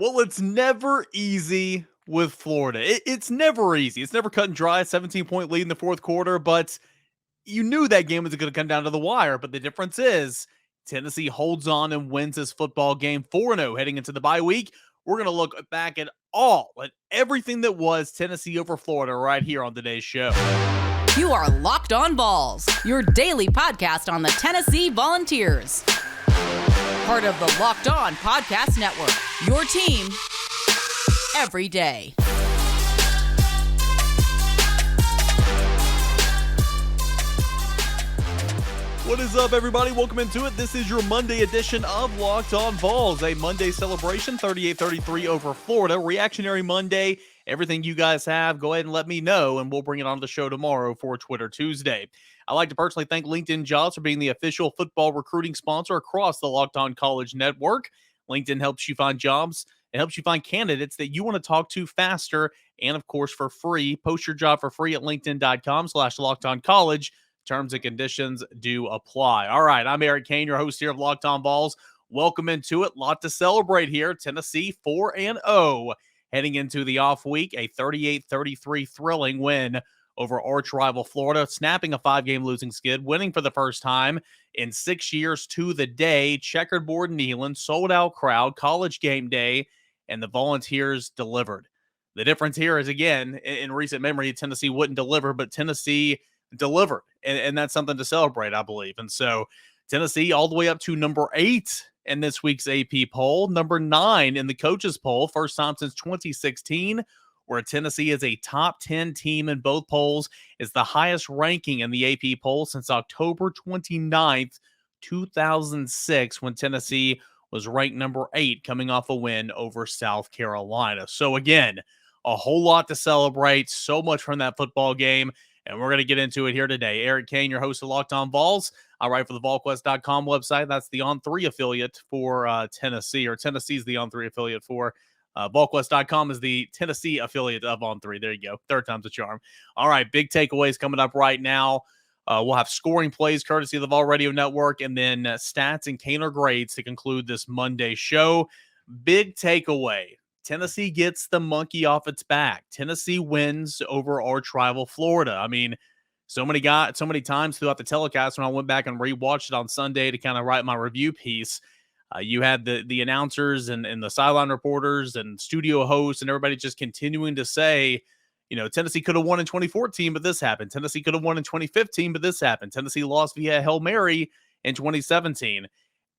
Well, it's never easy with Florida. It's never easy. It's never cut and dry. 17-point lead in the fourth quarter, but you knew that game was going to come down to the wire. But the difference is Tennessee holds on and wins this football game 4-0 heading into the bye week. We're going to look back at everything that was Tennessee over Florida right here on today's show. You are Locked On Vols, your daily podcast on the Tennessee Volunteers. Part of the Locked On Podcast Network, your team every day. What is up, everybody? Welcome into it. This is your Monday edition of Locked On Vols, a Monday celebration, 38-33 over Florida. Reactionary Monday. Everything you guys have, go ahead and let me know, and we'll bring it on the show tomorrow for Twitter Tuesday. I'd like to personally thank LinkedIn Jobs for being the official football recruiting sponsor across the Locked On College Network. LinkedIn helps you find jobs. It helps you find candidates that you want to talk to faster and, of course, for free. Post your job for free at linkedin.com/LockedOnCollege. Terms and conditions do apply. All right, I'm Eric Kane, your host here of Locked On Vols. Welcome into it. Lot to celebrate here. Tennessee 4-0 heading into the off week. A 38-33 thrilling win over arch rival Florida, snapping a 5-game losing skid, winning for the first time in 6 years to the day. Checkerboard Neyland, sold-out crowd, college game day, and the Volunteers delivered. The difference here is, again, in recent memory, Tennessee wouldn't deliver, but Tennessee delivered, and that's something to celebrate, I believe. And so Tennessee all the way up to number 8 in this week's AP poll, number 9 in the coaches poll, first time since 2016, where Tennessee is a top 10 team in both polls, is the highest ranking in the AP poll since October 29th, 2006, when Tennessee was ranked number 8 coming off a win over South Carolina. So again, a whole lot to celebrate, so much from that football game. And we're going to get into it here today. Eric Kane, your host of Locked On Vols. I write for the VolQuest.com website. That's the On3 affiliate for Tennessee, or Tennessee's the On3 affiliate for VolQuest.com is the Tennessee affiliate of On3. There you go. Third time's a charm. All right, big takeaways coming up right now. We'll have scoring plays courtesy of the Vol Radio Network, and then stats and Caner grades to conclude this Monday show. Big takeaway. Tennessee gets the monkey off its back. Tennessee wins over arch rival Florida. I mean, so many times throughout the telecast when I went back and rewatched it on Sunday to kind of write my review piece, you had the announcers and the sideline reporters and studio hosts and everybody just continuing to say, you know, Tennessee could have won in 2014, but this happened. Tennessee could have won in 2015, but this happened. Tennessee lost via Hail Mary in 2017.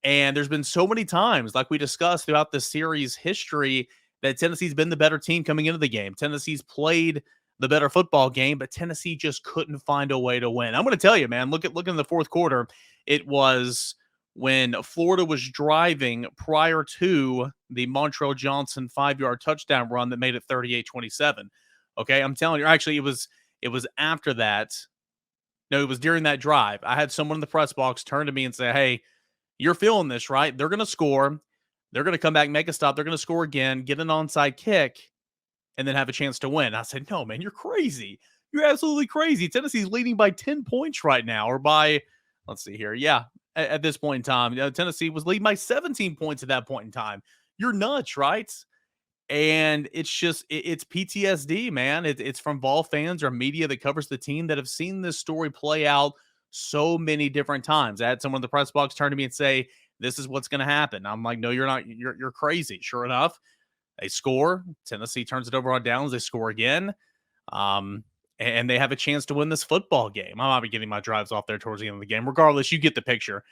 And there's been so many times, like we discussed throughout this series history, that Tennessee's been the better team coming into the game. Tennessee's played the better football game, but Tennessee just couldn't find a way to win. I'm going to tell you, man, look in the fourth quarter. It was when Florida was driving prior to the Montrell Johnson 5-yard touchdown run that made it 38-27. Okay, I'm telling you, actually, it was after that. No, it was during that drive. I had someone in the press box turn to me and say, hey, you're feeling this, right? They're going to score. They're going to come back, make a stop. They're going to score again, get an onside kick, and then have a chance to win. I said, no, man, you're crazy. You're absolutely crazy. Tennessee's leading by 10 points right now, or by, let's see here. Yeah, at this point in time, Tennessee was leading by 17 points at that point in time. You're nuts, right? And it's just, it's PTSD, man. It's from Vol fans or media that covers the team that have seen this story play out so many different times. I had someone in the press box turn to me and say, this is what's going to happen. I'm like, no, you're not. You're crazy. Sure enough, they score. Tennessee turns it over on downs. They score again. And they have a chance to win this football game. I might be getting my drives off there towards the end of the game. Regardless, you get the picture.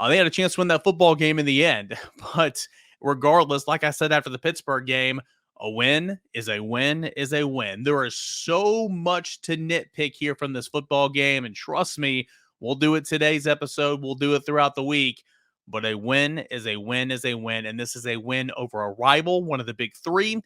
They had a chance to win that football game in the end. But regardless, like I said after the Pittsburgh game, a win is a win is a win. There is so much to nitpick here from this football game. And trust me, we'll do it today's episode. We'll do it throughout the week. But a win is a win is a win. And this is a win over a rival, one of the big three.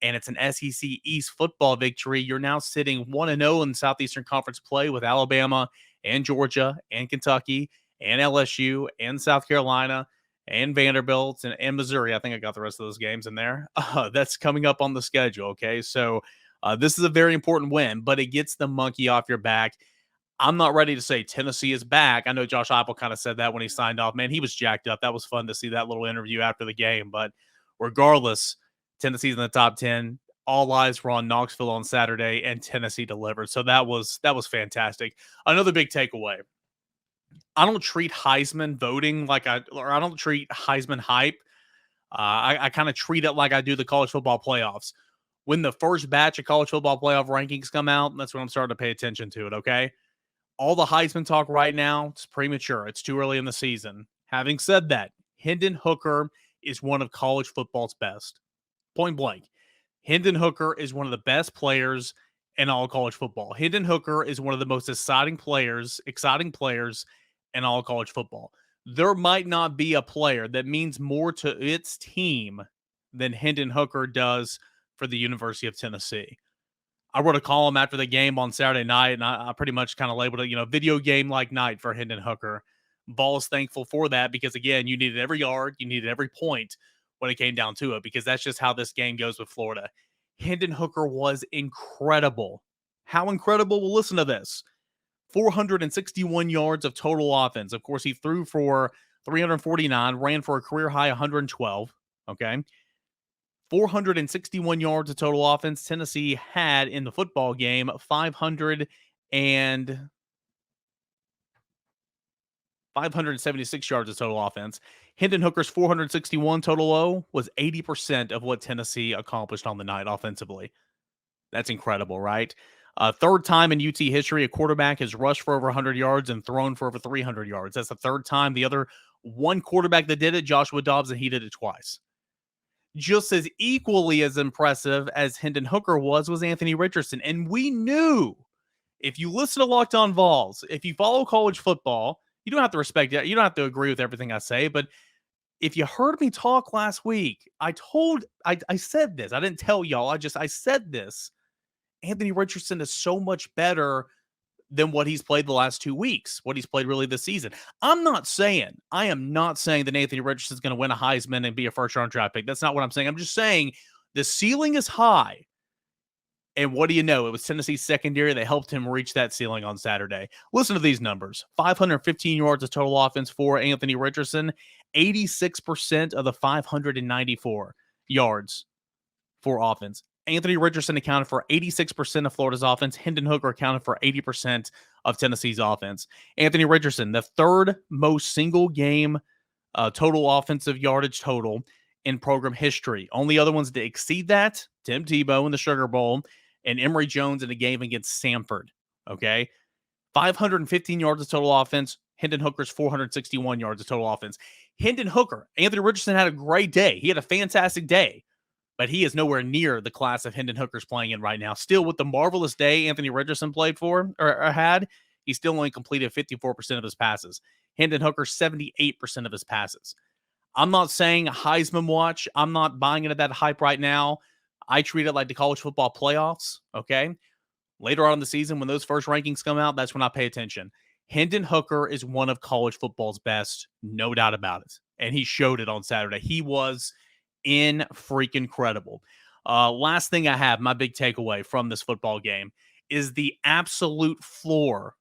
And it's an SEC East football victory. You're now sitting 1-0 in Southeastern Conference play with Alabama and Georgia and Kentucky and LSU and South Carolina and Vanderbilt and Missouri. I think I got the rest of those games in there. That's coming up on the schedule, okay? So this is a very important win, but it gets the monkey off your back. I'm not ready to say Tennessee is back. I know Josh Heupel kind of said that when he signed off. Man, he was jacked up. That was fun to see that little interview after the game. But regardless, Tennessee's in the top 10. All eyes were on Knoxville on Saturday, and Tennessee delivered. So that was fantastic. Another big takeaway. I don't treat Heisman voting I don't treat Heisman hype. I kind of treat it like I do the college football playoffs. When the first batch of college football playoff rankings come out, that's when I'm starting to pay attention to it, okay? All the Heisman talk right now, it's premature. It's too early in the season. Having said that, Hendon Hooker is one of college football's best. Point blank. Hendon Hooker is one of the best players in all college football. Hendon Hooker is one of the most exciting players in all college football. There might not be a player that means more to its team than Hendon Hooker does for the University of Tennessee. I wrote a column after the game on Saturday night, and I pretty much kind of labeled it, video game-like night for Hendon Hooker. Vols thankful for that because, again, you needed every yard, you needed every point when it came down to it, because that's just how this game goes with Florida. Hendon Hooker was incredible. How incredible? Well, listen to this. 461 yards of total offense. Of course, he threw for 349, ran for a career high 112. Okay. 461 yards of total offense. Tennessee had in the football game 576 yards of total offense. Hendon Hooker's 461 total O was 80% of what Tennessee accomplished on the night offensively. That's incredible, right? Third time in UT history, a quarterback has rushed for over 100 yards and thrown for over 300 yards. That's the third time. The other one quarterback that did it, Joshua Dobbs, and he did it twice. Just as equally as impressive as Hendon Hooker was Anthony Richardson. And we knew, if you listen to Locked On Vols, if you follow college football, you don't have to respect it. You don't have to agree with everything I say. But if you heard me talk last week, I said this. I didn't tell y'all. I said this. Anthony Richardson is so much better than what he's played the last 2 weeks, what he's played really this season. I am not saying that Anthony Richardson is going to win a Heisman and be a first-round draft pick. That's not what I'm saying. I'm just saying the ceiling is high. And what do you know? It was Tennessee's secondary that helped him reach that ceiling on Saturday. Listen to these numbers. 515 yards of total offense for Anthony Richardson, 86% of the 594 yards for offense. Anthony Richardson accounted for 86% of Florida's offense. Hendon Hooker accounted for 80% of Tennessee's offense. Anthony Richardson, the third most single game total offensive yardage total in program history. Only other ones to exceed that, Tim Tebow in the Sugar Bowl and Emory Jones in a game against Samford. Okay? 515 yards of total offense. Hendon Hooker's 461 yards of total offense. Hendon Hooker, Anthony Richardson had a great day. He had a fantastic day. But he is nowhere near the class of Hendon Hooker's playing in right now. Still, with the marvelous day Anthony Richardson played for or had, he still only completed 54% of his passes. Hendon Hooker, 78% of his passes. I'm not saying Heisman watch. I'm not buying into that hype right now. I treat it like the college football playoffs, okay? Later on in the season, when those first rankings come out, that's when I pay attention. Hendon Hooker is one of college football's best, no doubt about it. And he showed it on Saturday. He was in freaking incredible. Last thing I have, my big takeaway from this football game is the absolute floor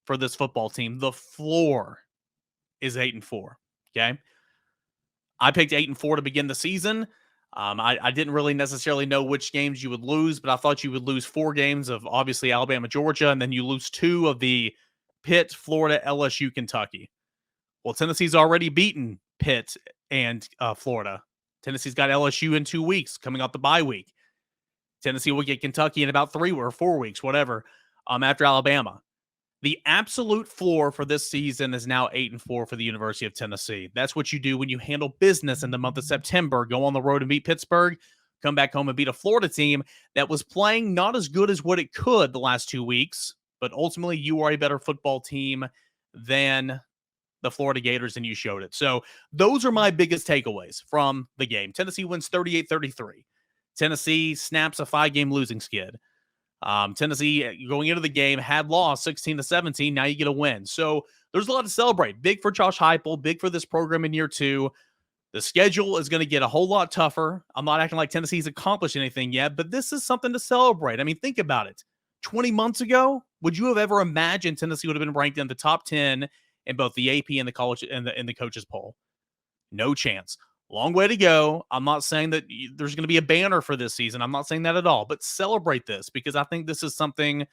for this football team. The floor is 8-4. Okay. I picked 8-4 to begin the season. I didn't really necessarily know which games you would lose, but I thought you would lose 4 games of obviously Alabama, Georgia, and then you lose 2 of the Pitt, Florida, LSU, Kentucky. Well, Tennessee's already beaten Pitt and Florida. Tennessee's got LSU in 2 weeks, coming off the bye week. Tennessee will get Kentucky in about 3 or 4 weeks, whatever, after Alabama. The absolute floor for this season is now 8-4 for the University of Tennessee. That's what you do when you handle business in the month of September. Go on the road and beat Pittsburgh, come back home and beat a Florida team that was playing not as good as what it could the last 2 weeks, but ultimately you are a better football team than the Florida Gators, and you showed it. So those are my biggest takeaways from the game. Tennessee wins 38-33. Tennessee snaps a 5-game losing skid. Tennessee, going into the game, had lost 16-17. Now you get a win. So there's a lot to celebrate. Big for Josh Heupel, big for this program in year 2. The schedule is going to get a whole lot tougher. I'm not acting like Tennessee's accomplished anything yet, but this is something to celebrate. I mean, think about it. 20 months ago, would you have ever imagined Tennessee would have been ranked in the top 10 in both the AP and the college and the coaches poll? No chance. Long way to go. I'm not saying that there's going to be a banner for this season. I'm not saying that at all, but celebrate this because I think this is something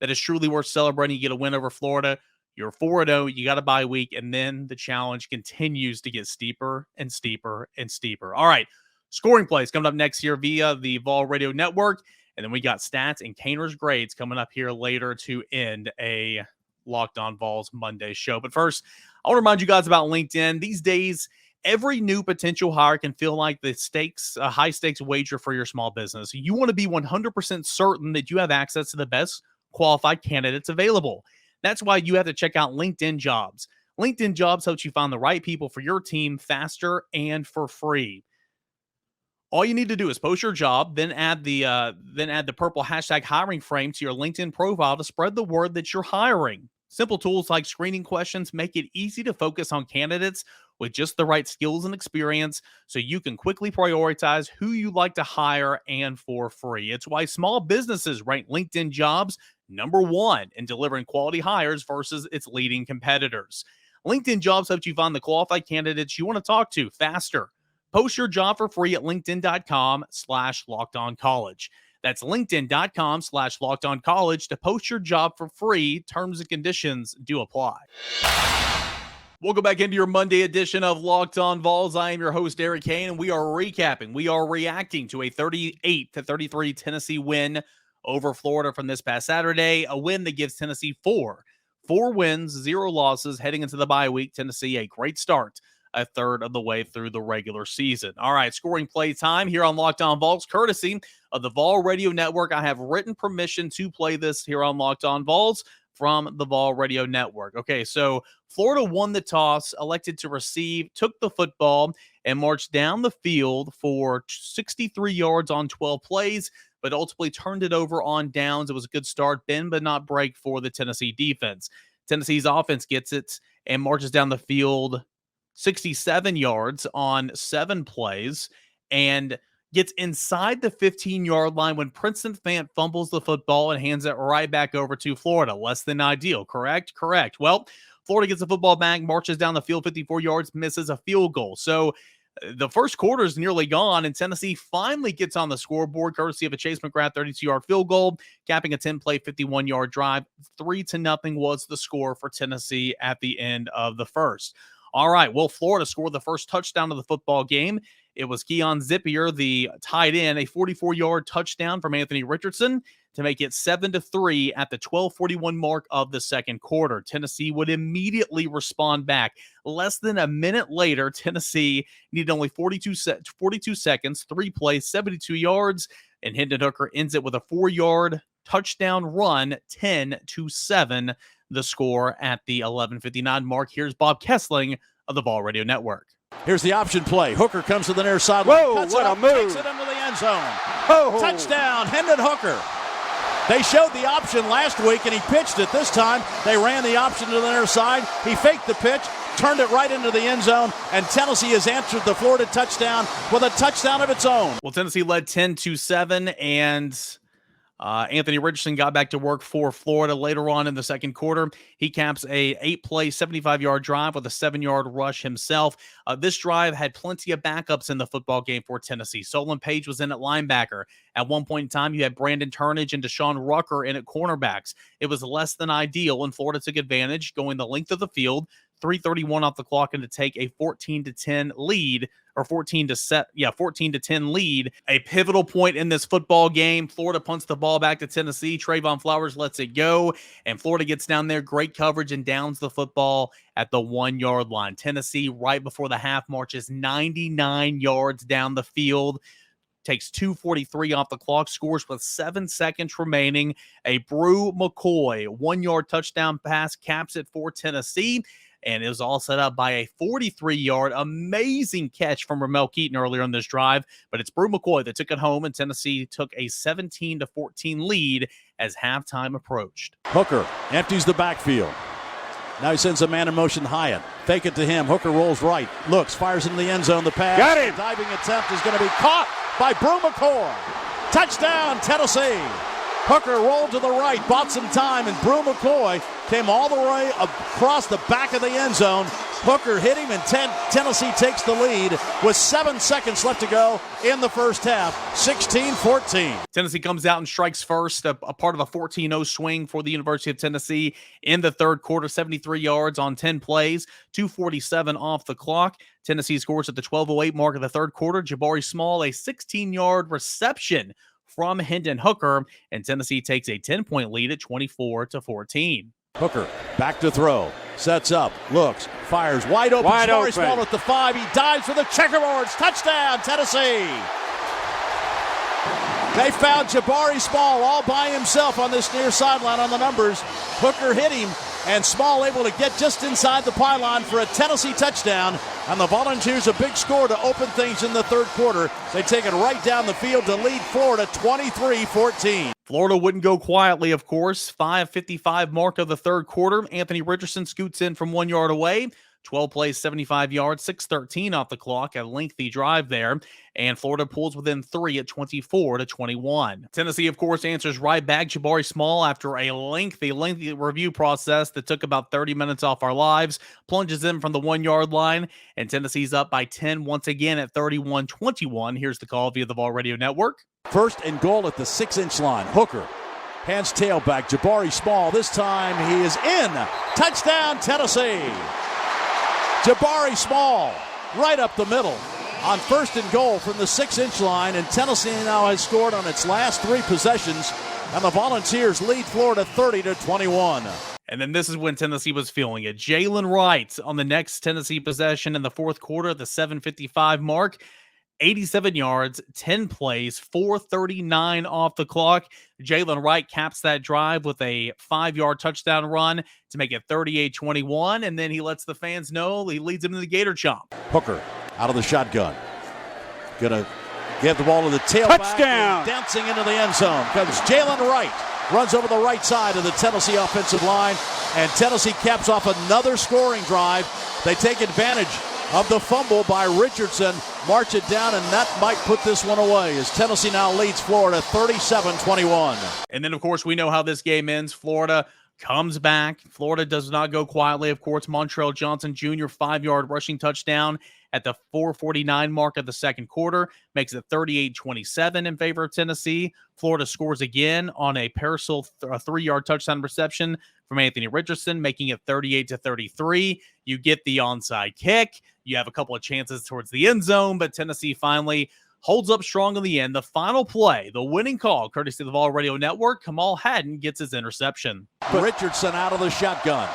that is truly worth celebrating. You get a win over Florida. You're 4-0. You got a bye week, and then the challenge continues to get steeper and steeper and steeper. All right, scoring plays coming up next here via the Vol Radio Network, and then we got stats and Caner's grades coming up here later to end a Locked On Vols Monday show. But first, I want to remind you guys about LinkedIn. These days, every new potential hire can feel like the stakes, a high-stakes wager for your small business. You want to be 100% certain that you have access to the best qualified candidates available. That's why you have to check out LinkedIn Jobs. LinkedIn Jobs helps you find the right people for your team faster and for free. All you need to do is post your job, then add the purple hashtag hiring frame to your LinkedIn profile to spread the word that you're hiring. Simple tools like screening questions make it easy to focus on candidates with just the right skills and experience so you can quickly prioritize who you like to hire and for free. It's why small businesses rank LinkedIn Jobs #1 in delivering quality hires versus its leading competitors. LinkedIn Jobs helps you find the qualified candidates you want to talk to faster. Post your job for free at linkedin.com/lockedoncollege. That's linkedin.com/lockedoncollege to post your job for free. Terms and conditions do apply. Welcome back into your Monday edition of Locked On Vols. I am your host, Eric Kane, and we are reacting to a 38-33 Tennessee win over Florida from this past Saturday, a win that gives Tennessee four wins, 0 losses heading into the bye week. Tennessee, a great start, a third of the way through the regular season. All right, scoring play time here on Locked On Vols, courtesy of the Vol Radio Network. I have written permission to play this here on Locked On Vols from the Vol Radio Network. Okay, so Florida won the toss, elected to receive, took the football, and marched down the field for 63 yards on 12 plays, but ultimately turned it over on downs. It was a good start, bend but not break for the Tennessee defense. Tennessee's offense gets it and marches down the field 67 yards on 7 plays and gets inside the 15-yard line when Princeton Fant fumbles the football and hands it right back over to Florida. Less than ideal, correct? Correct. Well, Florida gets the football back, marches down the field 54 yards, misses a field goal. So the first quarter is nearly gone, and Tennessee finally gets on the scoreboard, courtesy of a Chase McGrath 32-yard field goal, capping a 10-play, 51-yard drive. 3-0 was the score for Tennessee at the end of the first. All right, well, Florida scored the first touchdown of the football game. It was Keon Zippier, the tight end, a 44-yard touchdown from Anthony Richardson to make it 7-3 at the 12:41 mark of the second quarter. Tennessee would immediately respond back. Less than a minute later, Tennessee needed only 42 seconds, 3 plays, 72 yards, and Hendon Hooker ends it with a 4-yard touchdown run, 10-7, the score at the 11:59 mark. Here's Bob Kessling of the Vol Radio Network. Here's the option play. Hooker comes to the near sideline. Whoa, what a move. Takes it into the end zone. Oh. Touchdown, Hendon Hooker. They showed the option last week, and he pitched it this time. They ran the option to the near side. He faked the pitch, turned it right into the end zone, and Tennessee has answered the Florida touchdown with a touchdown of its own. Well, Tennessee led 10-7, and Anthony Richardson got back to work for Florida later on in the second quarter. He caps a 8-play, 75-yard drive with a 7-yard rush himself. This drive had plenty of backups in the football game for Tennessee. Solon Page was in at linebacker. At one point in time, you had Brandon Turnage and Deshaun Rucker in at cornerbacks. It was less than ideal, and Florida took advantage, going the length of the field, 3:31 off the clock, and to take a 14-10 lead, or 14-10 lead. A pivotal point in this football game. Florida punts the ball back to Tennessee. Trayvon Flowers lets it go, and Florida gets down there, great coverage, and downs the football at the 1-yard line. Tennessee, right before the half, marches 99 yards down the field, takes 2:43 off the clock, scores with 7 seconds remaining. A Brew McCoy 1-yard touchdown pass caps it for Tennessee. And it was all set up by a 43-yard amazing catch from Ramel Keaton earlier in this drive. But it's Brew McCoy that took it home, and Tennessee took a 17-14 lead as halftime approached. Hooker empties the backfield. Now he sends a man in motion, Hyatt. Fake it to him. Hooker rolls right, looks, fires into the end zone. The pass. Got him. The diving attempt is going to be caught by Brew McCoy. Touchdown, Tennessee. Hooker rolled to the right, bought some time, and Brew McCoy came all the way across the back of the end zone, Hooker hit him, and Tennessee takes the lead with 7 seconds left to go in the first half, 16-14. Tennessee comes out and strikes first, a part of a 14-0 swing for the University of Tennessee in the third quarter, 73 yards on 10 plays, 2:47 off the clock. Tennessee scores at the 12:08 mark of the third quarter. Jabari Small, a 16-yard reception from Hendon Hooker, and Tennessee takes a 10-point lead at 24-14. Hooker back to throw, sets up, looks, fires, wide open. Jabari Small at the 5. He dives for the checkerboards. Touchdown, Tennessee. They found Jabari Small all by himself on this near sideline on the numbers. Hooker hit him, and Small able to get just inside the pylon for a Tennessee touchdown. And the Volunteers a big score to open things in the third quarter. They take it right down the field to lead Florida 23-14. Florida wouldn't go quietly, of course. 5:55 mark of the third quarter. Anthony Richardson scoots in from 1 yard away. 12 plays, 75 yards, 6:13 off the clock, a lengthy drive there, and Florida pulls within 3 at 24-21. Tennessee, of course, answers right back. Jabari Small, after a lengthy review process that took about 30 minutes off our lives, plunges in from the 1 yard line, and Tennessee's up by 10 once again at 31-21. Here's the call via the Vol Radio Network. First and goal at the 6-inch line. Hooker hands tailback. Jabari Small, this time he is in. Touchdown, Tennessee. Jabari Small right up the middle on first and goal from the 6-inch line, and Tennessee now has scored on its last 3 possessions, and the Volunteers lead Florida 30-21. And then this is when Tennessee was feeling it. Jalen Wright on the next Tennessee possession in the fourth quarter at the 7:55 mark. 87 yards, 10 plays, 4:39 off the clock. Jalen Wright caps that drive with a 5-yard touchdown run to make it 38-21, and then he lets the fans know he leads them to the Gator Chomp. Hooker out of the shotgun. Gonna give the ball to the tailback. Touchdown! Dancing into the end zone comes Jalen Wright. Runs over the right side of the Tennessee offensive line, and Tennessee caps off another scoring drive. They take advantage of the fumble by Richardson, march it down, and that might put this one away as Tennessee now leads Florida 37-21. And then, of course, we know how this game ends. Florida comes back. Florida does not go quietly. Of course, Montrell Johnson Jr., 5-yard rushing touchdown at the 4:49 mark of the second quarter, makes it 38-27 in favor of Tennessee. Florida scores again on a Parasol 3-yard touchdown reception from Anthony Richardson, making it 38-33. You get the onside kick. You have a couple of chances towards the end zone, but Tennessee finally holds up strong in the end. The final play, the winning call, courtesy of the Vol Radio Network, Kamal Haddon gets his interception. Richardson out of the shotgun.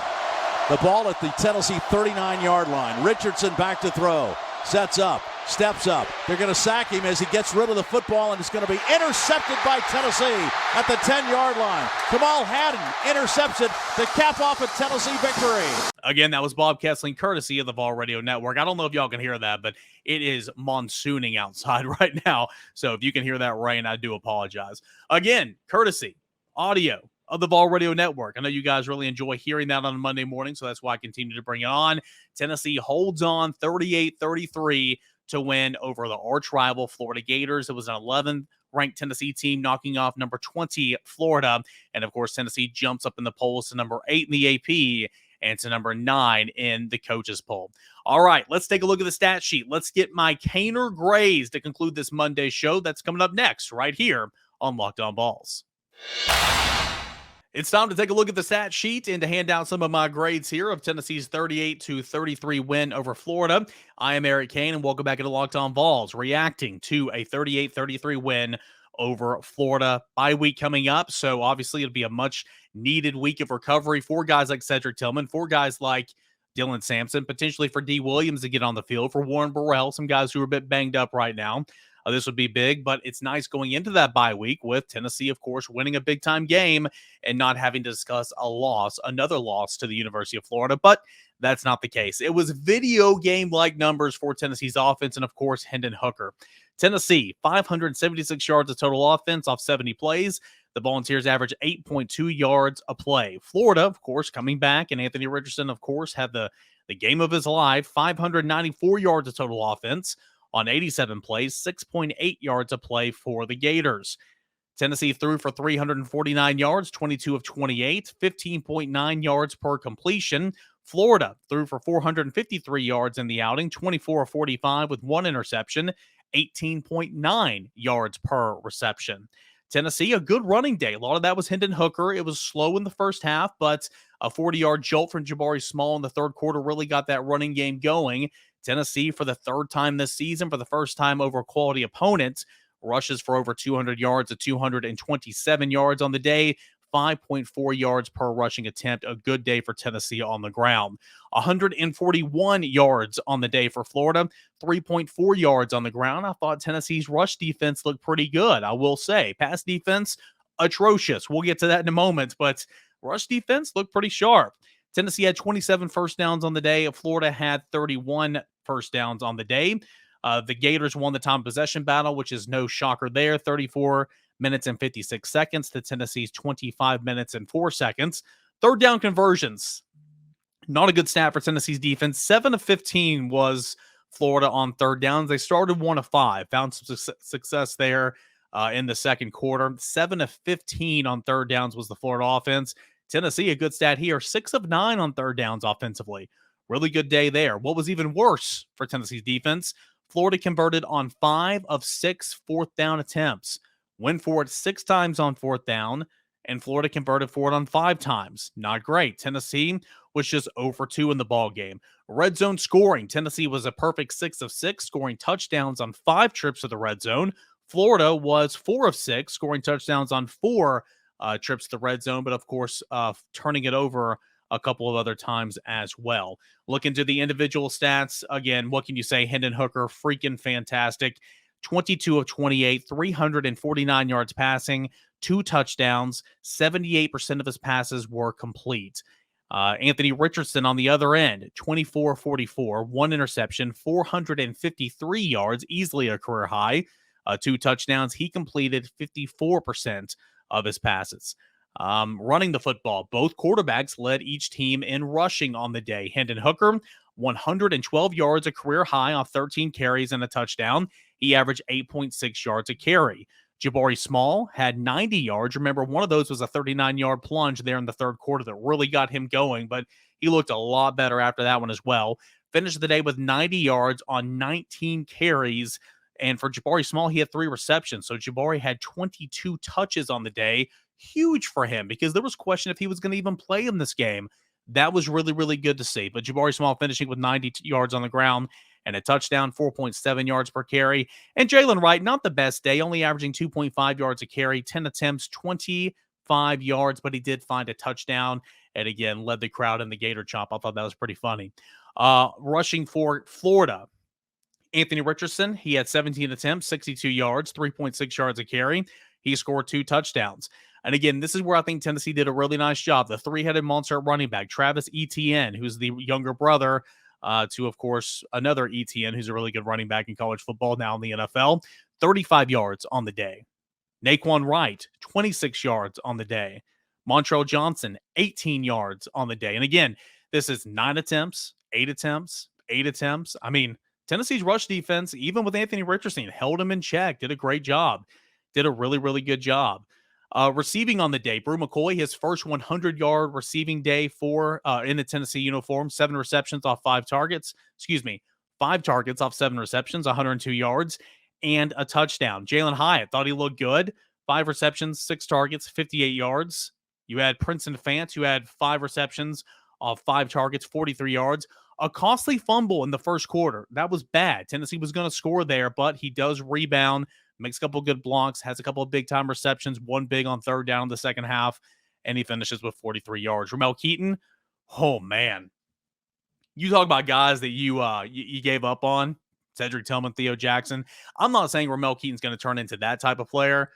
The ball at the Tennessee 39-yard line. Richardson back to throw. Sets up. Steps up. They're going to sack him as he gets rid of the football, and it's going to be intercepted by Tennessee at the 10-yard line. Kamal Haddon intercepts it to cap off a Tennessee victory. Again, that was Bob Kessling, courtesy of the Vol Radio Network. I don't know if y'all can hear that, but it is monsooning outside right now. So if you can hear that rain, I do apologize. Again, courtesy, audio of the Vol Radio Network. I know you guys really enjoy hearing that on a Monday morning, so that's why I continue to bring it on. Tennessee holds on 38-33 to win over the arch rival Florida Gators. It was an 11th ranked Tennessee team knocking off number 20 Florida. And of course, Tennessee jumps up in the polls to number 8 in the AP and to number 9 in the coaches poll. All right, let's take a look at the stat sheet. Let's get my Caner Grays to conclude this Monday show. That's coming up next right here on Locked On Balls. It's time to take a look at the stat sheet and to hand out some of my grades here of Tennessee's 38-33 win over Florida. I am Eric Kane, and welcome back into Locked On Vols, reacting to a 38-33 win over Florida. Bye week coming up, so obviously it'll be a much-needed week of recovery for guys like Cedric Tillman, for guys like Dylan Sampson, potentially for D. Williams to get on the field, for Warren Burrell, some guys who are a bit banged up right now. This would be big, but it's nice going into that bye week with Tennessee, of course, winning a big-time game and not having to discuss another loss to the University of Florida, but that's not the case. It was video game-like numbers for Tennessee's offense and, of course, Hendon Hooker. Tennessee, 576 yards of total offense off 70 plays. The Volunteers average 8.2 yards a play. Florida, of course, coming back, and Anthony Richardson, of course, had the game of his life, 594 yards of total offense on 87 plays, 6.8 yards a play for the Gators. Tennessee threw for 349 yards, 22 of 28, 15.9 yards per completion. Florida threw for 453 yards in the outing, 24 of 45 with one interception, 18.9 yards per reception. Tennessee, a good running day. A lot of that was Hendon Hooker. It was slow in the first half, but a 40-yard jolt from Jabari Small in the third quarter really got that running game going. Tennessee, for the third time this season, for the first time over a quality opponent, rushes for over 200 yards at 227 yards on the day, 5.4 yards per rushing attempt. A good day for Tennessee on the ground. 141 yards on the day for Florida, 3.4 yards on the ground. I thought Tennessee's rush defense looked pretty good, I will say. Pass defense, atrocious. We'll get to that in a moment, but rush defense looked pretty sharp. Tennessee had 27 first downs on the day. Florida had 31 first downs on the day. The Gators won the time possession battle, which is no shocker there. 34 minutes and 56 seconds to Tennessee's 25 minutes and 4 seconds. Third down conversions. Not a good stat for Tennessee's defense. 7 of 15 was Florida on third downs. They started 1 of 5. Found some success there in the second quarter. 7 of 15 on third downs was the Florida offense. Tennessee, a good stat here, 6 of 9 on third downs offensively. Really good day there. What was even worse for Tennessee's defense? Florida converted on 5 of 6 fourth down attempts. Went for it 6 times on fourth down, and Florida converted for it on 5 times. Not great. Tennessee was just 0 for 2 in the ball game. Red zone scoring. Tennessee was a perfect 6 of 6, scoring touchdowns on 5 trips to the red zone. Florida was 4 of 6, scoring touchdowns on 4 trips to the red zone, but of course, turning it over a couple of other times as well. Look into the individual stats. Again, what can you say? Hendon Hooker, freaking fantastic. 22 of 28, 349 yards passing, 2 touchdowns, 78% of his passes were complete. Anthony Richardson on the other end, 24-44, 1 interception, 453 yards, easily a career high, 2 touchdowns. He completed 54% of his passes. Running the football, both quarterbacks led each team in rushing on the day. Hendon Hooker, 112 yards, a career high on 13 carries and a touchdown. He averaged 8.6 yards a carry. Jabari Small had 90 yards. Remember, one of those was a 39-yard plunge there in the third quarter that really got him going, but he looked a lot better after that one as well. Finished the day with 90 yards on 19 carries. And for Jabari Small, he had 3 receptions. So Jabari had 22 touches on the day. Huge for him because there was question if he was going to even play in this game. That was really, really good to see. But Jabari Small finishing with 90 yards on the ground and a touchdown, 4.7 yards per carry. And Jalen Wright, not the best day, only averaging 2.5 yards a carry, 10 attempts, 25 yards, but he did find a touchdown and again led the crowd in the Gator chomp. I thought that was pretty funny. Rushing for Florida, Anthony Richardson, he had 17 attempts, 62 yards, 3.6 yards a carry. He scored 2 touchdowns. And again, this is where I think Tennessee did a really nice job. The 3-headed monster at running back, Travis Etienne, who's the younger brother to, of course, another Etienne, who's a really good running back in college football, now in the NFL, 35 yards on the day. Naquan Wright, 26 yards on the day. Montrell Johnson, 18 yards on the day. And again, this is 9 attempts, 8 attempts, 8 attempts. I mean, Tennessee's rush defense, even with Anthony Richardson, held him in check, did a great job, did a really, really good job. Receiving on the day, Brew McCoy, his first 100-yard receiving day in the Tennessee uniform, 7 receptions off 5 targets. 5 targets off 7 receptions, 102 yards, and a touchdown. Jalen Hyatt thought he looked good. 5 receptions, 6 targets, 58 yards. You had Princeton Fant, who had 5 receptions off 5 targets, 43 yards. A costly fumble in the first quarter. That was bad. Tennessee was going to score there, but he does rebound, makes a couple of good blocks, has a couple of big-time receptions, 1 big on third down in the second half, and he finishes with 43 yards. Ramel Keaton, oh, man. You talk about guys that you gave up on, Cedric Tillman, Theo Jackson. I'm not saying Ramel Keaton's going to turn into that type of player,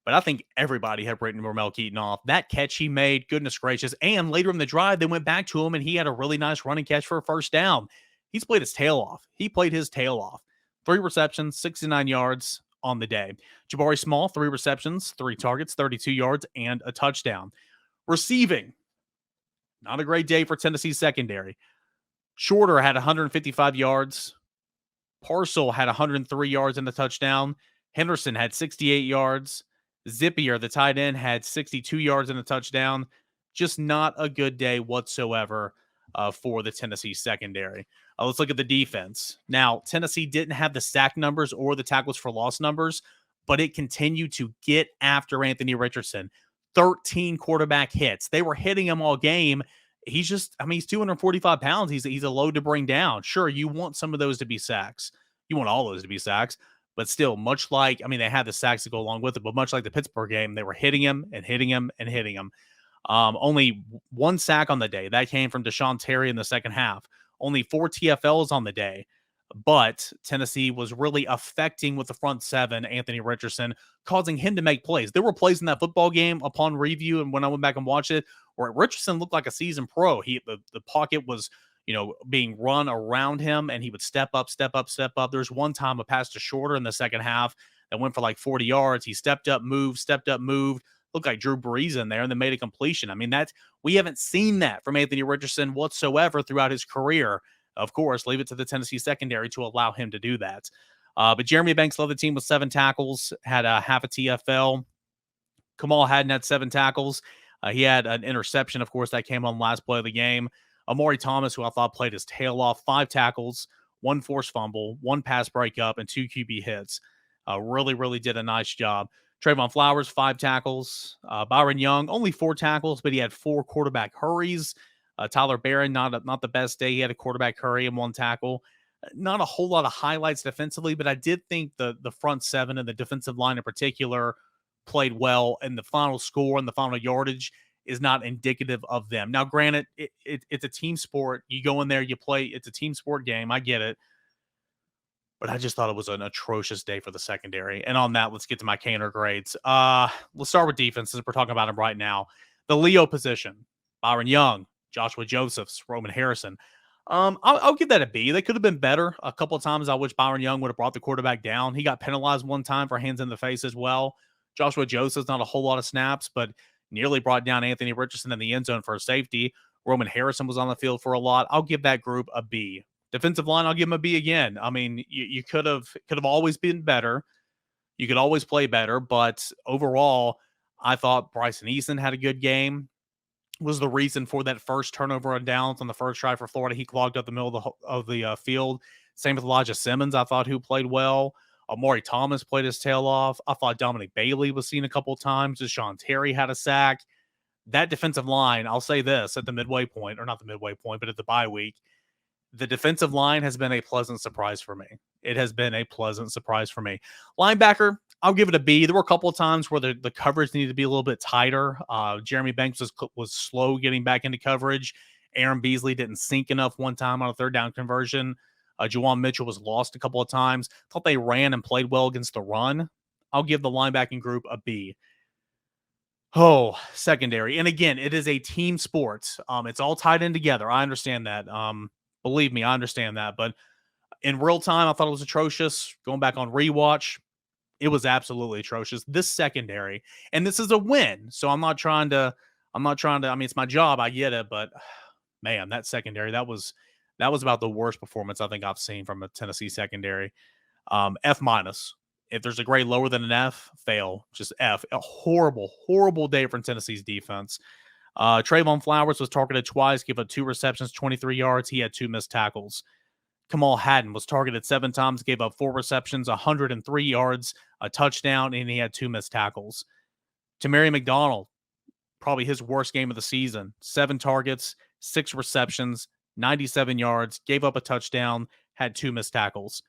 but I think everybody had written Ramel Keaton off. That catch he made, goodness gracious. And later in the drive, they went back to him, and he had a really nice running catch for a first down. He's played his tail off. 3 receptions, 69 yards on the day. Jabari Small, 3 receptions, 3 targets, 32 yards, and a touchdown. Receiving, not a great day for Tennessee's secondary. Shorter had 155 yards. Parcel had 103 yards and a touchdown. Henderson had 68 yards. Zippier, the tight end, had 62 yards and a touchdown. Just not a good day whatsoever for the Tennessee secondary. Let's look at the defense. Now, Tennessee didn't have the sack numbers or the tackles for loss numbers, but it continued to get after Anthony Richardson. 13 quarterback hits. They were hitting him all game. He's 245 pounds. He's a load to bring down. Sure, you want some of those to be sacks. You want all those to be sacks. But still, much like, they had the sacks to go along with it, but much like the Pittsburgh game, they were hitting him and hitting him and hitting him. Only one sack on the day. That came from Deshaun Terry in the second half. Only 4 TFLs on the day. But Tennessee was really affecting with the front seven, Anthony Richardson, causing him to make plays. There were plays in that football game upon review, and when I went back and watched it, where Richardson looked like a seasoned pro. The pocket was, being run around him, and he would step up. There's one time a pass to Shorter in the second half that went for like 40 yards. He stepped up, moved, looked like Drew Brees in there, and then made a completion. We haven't seen that from Anthony Richardson whatsoever throughout his career. Of course, leave it to the Tennessee secondary to allow him to do that. But Jeremy Banks led the team with 7 tackles, had half a TFL. Kamal Hadden had 7 tackles. He had an interception, of course, that came on last play of the game. Amari Thomas, who I thought played his tail off, 5 tackles, 1 forced fumble, 1 pass breakup, and 2 QB hits. Really did a nice job. Trayvon Flowers, 5 tackles. Byron Young, only 4 tackles, but he had 4 quarterback hurries. Tyler Barron, not the best day. He had a quarterback hurry and 1 tackle. Not a whole lot of highlights defensively, but I did think the front seven and the defensive line in particular played well, and the final score and the final yardage is not indicative of them. Now, granted, it's a team sport. You go in there, you play. It's a team sport game. I get it. But I just thought it was an atrocious day for the secondary. And on that, let's get to my Caner grades. Let's start with defense since we're talking about them right now. The Leo position, Byron Young, Joshua Josephs, Roman Harrison. I'll give that a B. They could have been better. A couple of times I wish Byron Young would have brought the quarterback down. He got penalized one time for hands in the face as well. Joshua Josephs, not a whole lot of snaps, but nearly brought down Anthony Richardson in the end zone for a safety. Roman Harrison was on the field for a lot. I'll give that group a B. Defensive line, I'll give him a B again. You could have always been better. You could always play better, but overall, I thought Bryson Eason had a good game. Was the reason for that first turnover on downs on the first drive for Florida. He clogged up the middle of the field. Same with Elijah Simmons, I thought, who played well. Amari Thomas played his tail off. I thought Dominic Bailey was seen a couple of times. Deshaun Terry had a sack. That defensive line, I'll say this, at the midway point, or not the midway point, but at the bye week, the defensive line has been a pleasant surprise for me. It has been a pleasant surprise for me. Linebacker, I'll give it a B. There were a couple of times where the coverage needed to be a little bit tighter. Jeremy Banks was slow getting back into coverage. Aaron Beasley didn't sink enough one time on a third down conversion. Juwan Mitchell was lost a couple of times. Thought they ran and played well against the run. I'll give the linebacking group a B. Oh, secondary. And again, it is a team sport. It's all tied in together. I understand that. Believe me, I understand that. But in real time, I thought it was atrocious. Going back on rewatch, it was absolutely atrocious. This secondary, and this is a win. So I'm not trying to, it's my job. I get it. But man, that secondary, that was about the worst performance I think I've seen from a Tennessee secondary. F-. If there's a grade lower than an F, fail. Just F. A horrible day for Tennessee's defense. Trayvon Flowers was targeted twice, gave up 2 receptions, 23 yards. He had 2 missed tackles. Kamal Hadden was targeted 7 times, gave up 4 receptions, 103 yards, a touchdown, and he had 2 missed tackles. Tamari McDonald, probably his worst game of the season. 7 targets, 6 receptions, 97 yards, gave up a touchdown, had 2 missed tackles.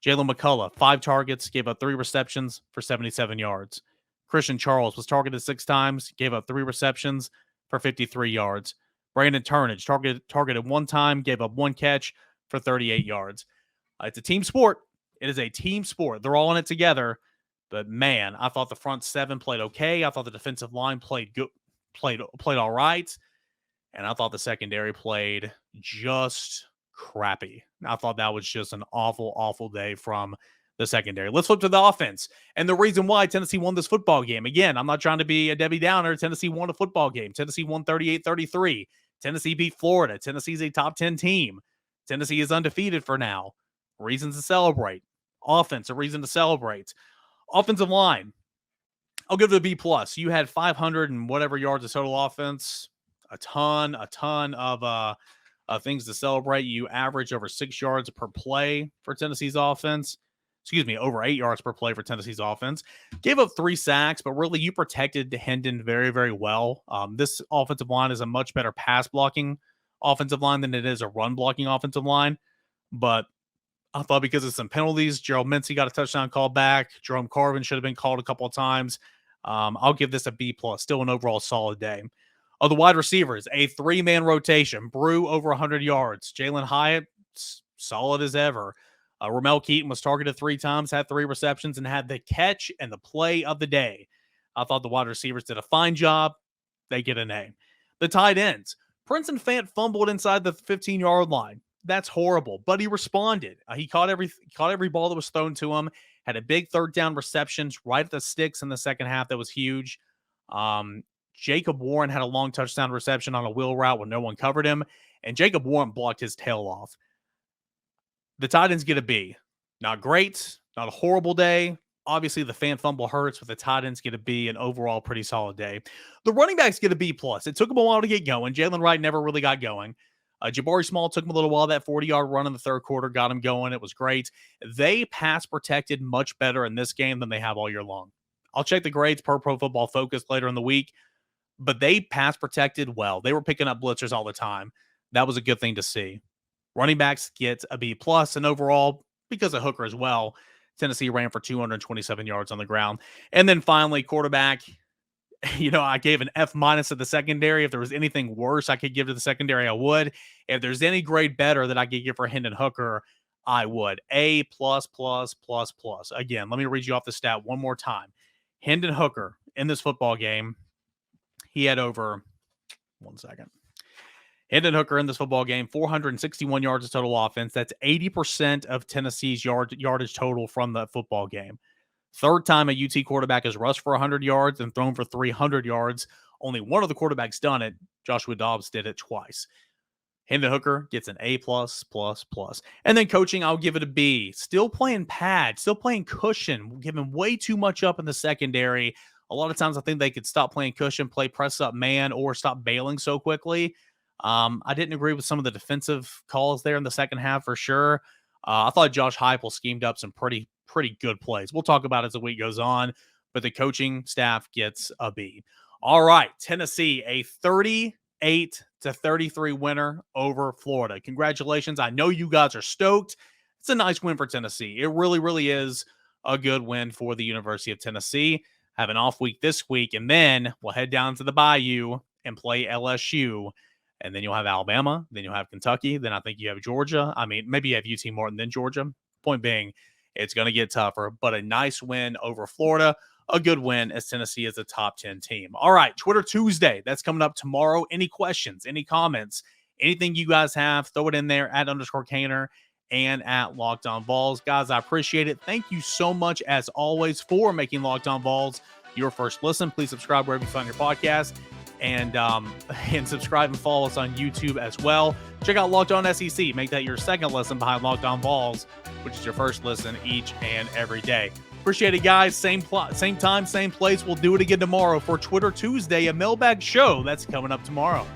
Jalen McCullough, 5 targets, gave up 3 receptions for 77 yards. Christian Charles was targeted 6 times, gave up 3 receptions for 53 yards. Brandon Turnage targeted 1 time, gave up 1 catch for 38 yards. It's a team sport. It is a team sport. They're all in it together. But man, I thought the front 7 played okay. I thought the defensive line played good, played all right. And I thought the secondary played just crappy. I thought that was just an awful day from the secondary. Let's flip to the offense. And the reason why Tennessee won this football game. Again, I'm not trying to be a Debbie Downer. Tennessee won a football game. Tennessee won 38-33. Tennessee beat Florida. Tennessee's a top 10 team. Tennessee is undefeated for now. Reasons to celebrate. Offense, a reason to celebrate. Offensive line, I'll give it a B+. You had 500 and whatever yards of total offense. A ton of things to celebrate. You average over 6 yards per play for Tennessee's offense. Over 8 yards per play for Tennessee's offense. Gave up 3 sacks, but really you protected Hendon very, very well. This offensive line is a much better pass blocking offensive line than it is a run blocking offensive line. But I thought because of some penalties, Gerald Mincey got a touchdown call back. Jerome Carvin should have been called a couple of times. I'll give this a B+. Still an overall solid day. Of the wide receivers, a 3-man rotation. Brew over 100 yards. Jalen Hyatt, solid as ever. Ramel Keaton was targeted 3 times, had 3 receptions, and had the catch and the play of the day. I thought the wide receivers did a fine job. They get an A. The tight ends. Princeton Fant fumbled inside the 15-yard line. That's horrible, but he responded. He caught every ball that was thrown to him, had a big 3rd down receptions right at the sticks in the second half. That was huge. Jacob Warren had a long touchdown reception on a wheel route when no one covered him, and Jacob Warren blocked his tail off. The tight ends get a B. Not great, not a horrible day. Obviously, the Fant fumble hurts, but the tight ends get a B, an overall pretty solid day. The running backs get a B+. It took them a while to get going. Jalen Wright never really got going. Jabari Small took him a little while. That 40-yard run in the 3rd quarter got him going. It was great. They pass protected much better in this game than they have all year long. I'll check the grades per Pro Football Focus later in the week, but they pass protected well. They were picking up blitzers all the time. That was a good thing to see. Running backs get a B+, and overall, because of Hooker as well, Tennessee ran for 227 yards on the ground. And then finally, quarterback, I gave an F- at the secondary. If there was anything worse I could give to the secondary, I would. If there's any grade better that I could give for Hendon Hooker, I would. A++++. Again, let me read you off the stat one more time. Hendon Hooker in this football game, he had over, Hendon Hooker in this football game, 461 yards of total offense. That's 80% of Tennessee's yardage total from the football game. 3rd time a UT quarterback has rushed for 100 yards and thrown for 300 yards. Only one of the quarterbacks done it. Joshua Dobbs did it twice. Hendon Hooker gets an A+++. And then coaching, I'll give it a B. Still playing pad, still playing cushion, giving way too much up in the secondary. A lot of times I think they could stop playing cushion, play press up man, or stop bailing so quickly. I didn't agree with some of the defensive calls there in the second half for sure. I thought Josh Heupel schemed up some pretty good plays. We'll talk about it as the week goes on, but the coaching staff gets a B. All right, Tennessee, a 38-33 winner over Florida. Congratulations. I know you guys are stoked. It's a nice win for Tennessee. It really, really is a good win for the University of Tennessee. Have an off week this week, and then we'll head down to the Bayou and play LSU. And then you'll have Alabama. Then you'll have Kentucky. Then I think you have Georgia. I mean, maybe you have UT Martin, then Georgia. Point being, it's going to get tougher, but a nice win over Florida. A good win as Tennessee is a top 10 team. All right, Twitter Tuesday. That's coming up tomorrow. Any questions, any comments, anything you guys have, throw it in there at _Caner and at Locked On Vols. Guys, I appreciate it. Thank you so much, as always, for making Locked On Vols your first listen. Please subscribe wherever you find your podcast. And subscribe and follow us on YouTube as well. Check out Locked On SEC. Make that your second listen behind Locked On Vols, which is your first listen each and every day. Appreciate it, guys. Same time, same place. We'll do it again tomorrow for Twitter Tuesday, a mailbag show that's coming up tomorrow.